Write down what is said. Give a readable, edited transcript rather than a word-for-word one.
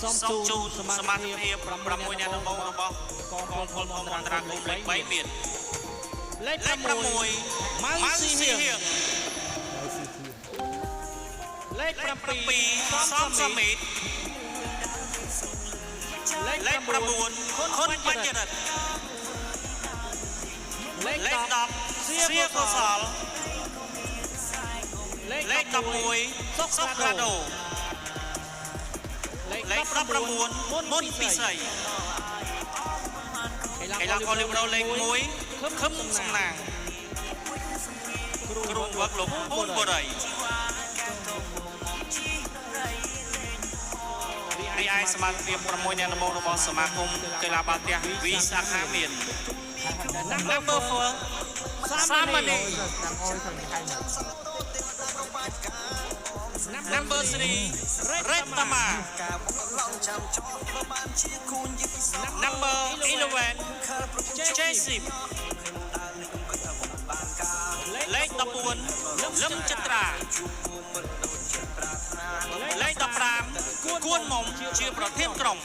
សូមជូនសមាជិកភាព6អ្នកដំបូងរបស់កងពលផលអន្តរជាតិលេខ3មានលេខ6ម៉ៅស៊ីហៀងលេខ7សំសមិតលេខ9ខុនបញ្ចរិតលេខ10សៀកុសលលេខ11សុកក្រាដូលេខ19មុនពិសីកីឡាករលីបរ៉ូលេខ1ខឹមសំណាងគ្រូវឹកលោកពូនបរិយរីឯសមាជិកភាព6អ្នកដំបូងរបស់សមាគមកីឡាបាល់ទះវិសាខាមាន Number 4 សាមណេរ Number 3 រេតតាម៉ា Number 11 Jesip លេខ14លឹមចត្រាលេខ15គួនមុំជាប្រធានក្រុម